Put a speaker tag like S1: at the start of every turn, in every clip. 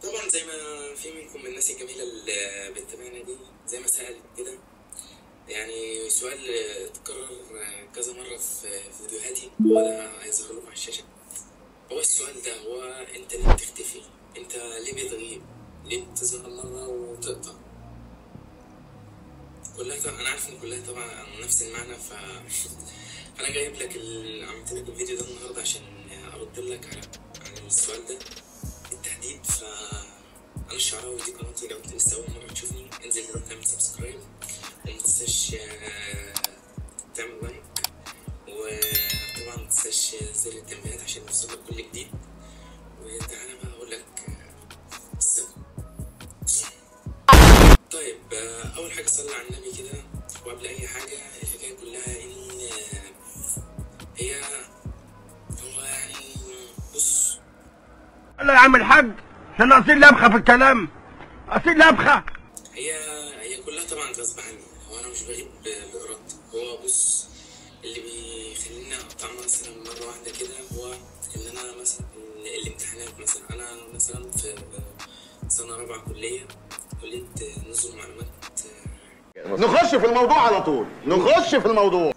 S1: طبعا زي ما في منكم من الناس الجميلة اللي بتتابعنا دي زي ما سألت كده، يعني سؤال اتكرر كذا مرة في فيديوهاتي، هو ده هيظهر لكم على الشاشة. هو السؤال ده هو انت ليه بتختفي؟ انت ليه بتغيب؟ ليه بتظهر مرة وتقطع؟ كلها طبعا انا عارف ان كلها طبعا نفس المعنى، فانا جايب لك عملت لك الفيديو ده النهارده عشان ارد لك على السؤال ده بالتحديد. انا الشعراوي، دي قناتي، لو انت لسه اول مره تشوفني انزل دلوقتي اعمل سبسكرايب ومتنساش تعمل لايك، وطبعا متنساش زر التنبيهات عشان يوصلك كل جديد. وتعالى بقى اقول لك السبب. طيب اول حاجه صلي على النبي كده، وقبل اي حاجه الحكايه كلها ان هو يعني بص،
S2: لا يا عم الحاج، احنا ناقصين لبخه في الكلام، ناقصين لبخه.
S1: هي كلها طبعا غصب عني، هو انا مش بغيب بارادتي. هو بص، اللي بيخليني اقطع مثلا مره واحده كده هو ان انا مثلا الامتحانات. مثلا انا مثلا في سنه رابعه كليه نظم معلومات.
S2: نخش في الموضوع على طول، نخش في الموضوع.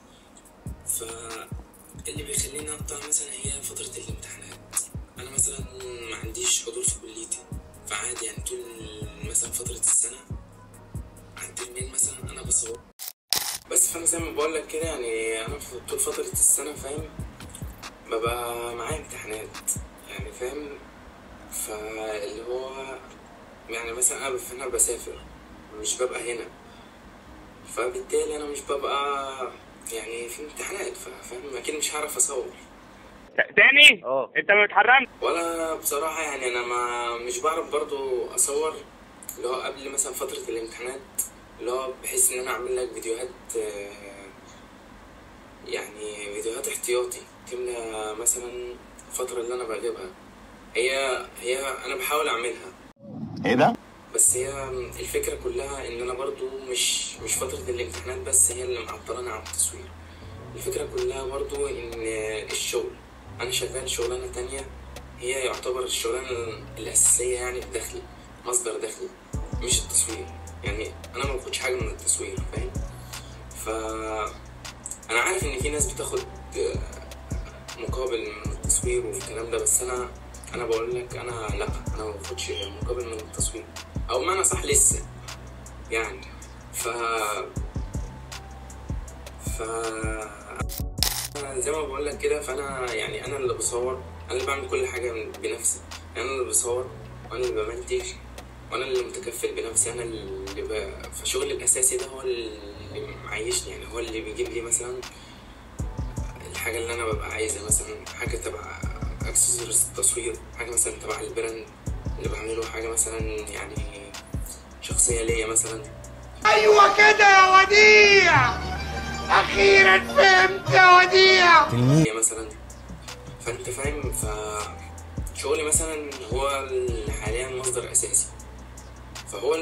S1: فاللي بيخليني اقطع مثلا هي فتره الامتحانات. انا مثلا ما عنديش حضور في كليتي، فعادي يعني طول مثلا فتره السنه على الترمين مثلا انا بصور بس. فانا زي ما بقول لك كده، يعني انا في طول فتره السنه فاهم ببقى معايا امتحانات، يعني فاهم. فاللي هو يعني مثلا انا بسافر مش ببقى هنا، فبالتالي انا مش ببقى يعني في امتحانات، فاهم اكيد مش هعرف اصور
S3: تاني. انت ما بتحرمش
S1: ولا بصراحه. يعني انا مش بعرف برضو اصور اللي هو قبل مثلا فتره الامتحانات، اللي هو بحيث ان انا اعمل لك فيديوهات، يعني فيديوهات احتياطي تملى مثلا الفترة اللي انا بغيبها. هي انا بحاول اعملها.
S2: ايه ده؟
S1: بس هي الفكرة كلها ان انا برضو مش فترة الامتحانات بس هي اللي معطلاني عن التصوير. الفكرة كلها برضو ان الشغل، انا شغال شغلانة تانية هي يعتبر الشغلانة الاساسية، يعني بدخلي، مصدر دخلي، مش التصوير. يعني انا ما باخدش حاجة من التصوير، فاهم. انا عارف ان في ناس بتاخد مقابل من التصوير والكلام ده، بس انا بقول لك انا لا، انا ما باخدش مقابل من التصوير، او ما انا صح لسه يعني. ف زي ما بقول لك كده، فانا يعني انا اللي بصور، انا اللي بعمل كل حاجه بنفسي. يعني انا اللي بصور وانا اللي بمنتج وانا اللي متكفل بنفسي. انا اللي فشغلي الاساسي ده هو اللي معيشني، يعني هو اللي بيجيب لي مثلا الحاجة اللي أنا ببقى عايزها، مثلا حاجة تبع أكسسوارز التصوير، حاجة مثلا تبع البراند اللي بعمله، حاجة مثلا يعني شخصية ليا مثلا.
S2: ايوه كده يا وديع، اخيرا فهمت يا وديع.
S1: هي مثلا، فأنت فاهم. فشغلي مثلا هو حاليا مصدر أساسي، فهو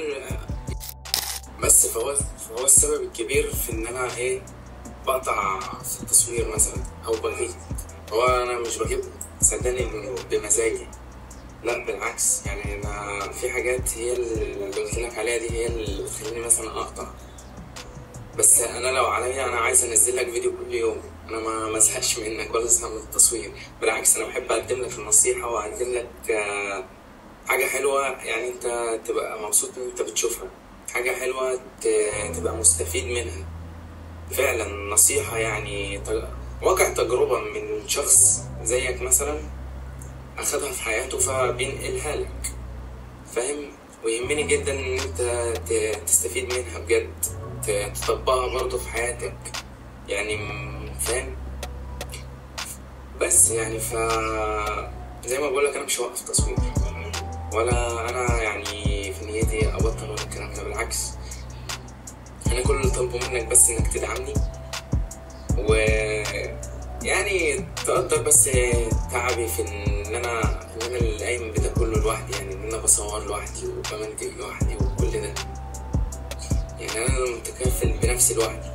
S1: فهو السبب الكبير في إن أنا بقطع في التصوير مثلا او بغيب. هو انا مش بغيب صدقني بمزاجي، لا بالعكس. يعني انا في حاجات هي اللي قلت لك عليها دي هي اللي بتخليني مثلا اقطع. بس انا لو عليا انا عايز انزل لك فيديو كل يوم، انا ما ازهقش منك ولا ازهق من التصوير. بالعكس انا بحب اقدم لك النصيحه واقدم لك حاجه حلوه، يعني انت تبقى مبسوط ان انت بتشوفها، حاجه حلوه تبقى مستفيد منها فعلا. نصيحة يعني واقع تجربة من شخص زيك مثلا أخدها في حياته فبينقلها لك، فاهم. ويهمني جدا إن أنت تستفيد منها بجد، تطبقها برضه في حياتك، يعني فاهم. بس يعني زي ما بقولك أنا مش هوقف تصوير، ولا أنا يعني في نيتي أبطل ولا الكلام ده. بالعكس أنا كل اللي طالبه منك بس إنك تدعمني، ويعني تقدر بس تعبي في إن أنا اللي قايم بده كله لوحدي، يعني إن أنا بصور لوحدي وبمنتج لوحدي وكل ده. يعني أنا المتكفل بنفسي لوحدي،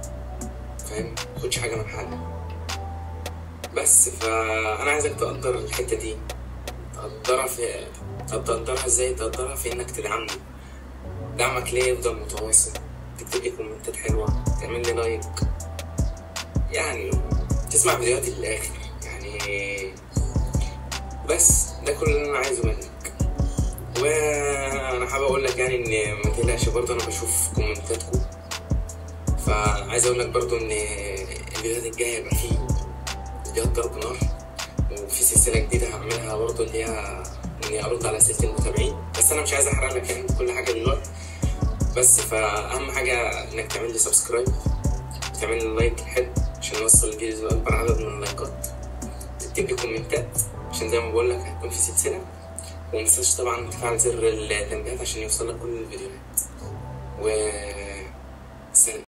S1: فاهم، مخدش حاجة من حد. بس فأنا عايزك تقدر الحتة دي، تقدرها في طب تقدرها ازاي؟ تقدرها في انك تدعمني. دعمك ليا يفضل متواصل، تكتب لي كومنتات حلوة، تعمل لي لايك، يعني تسمع فيديوهاتي للآخر يعني. بس ده كل اللي انا عايزه منك. وانا حابب اقول لك يعني ان ما تقلقش، برضه انا بشوف كومنتاتكم. فعايز اقول لك برضه ان الفيديوهات الجايه هيبقى فيه فيديوهات ضرب نار، وفي سلسله جديده هعملها برضه اللي هي اني ارد على اسئله المتابعين. بس انا مش عايز احرق لك يعني كل حاجه دلوقتي. بس فاهم حاجه انك تعمل لي سبسكرايب، تعمل لي لايك حلو عشان نوصل الفيديو لاكبر عدد من اللايكات، تكتب لي كومنتات عشان زي ما بقول لك هيكون في سلسله. ومتنساش طبعا تفعل زر التنبيهات عشان يوصلك كل الفيديوهات.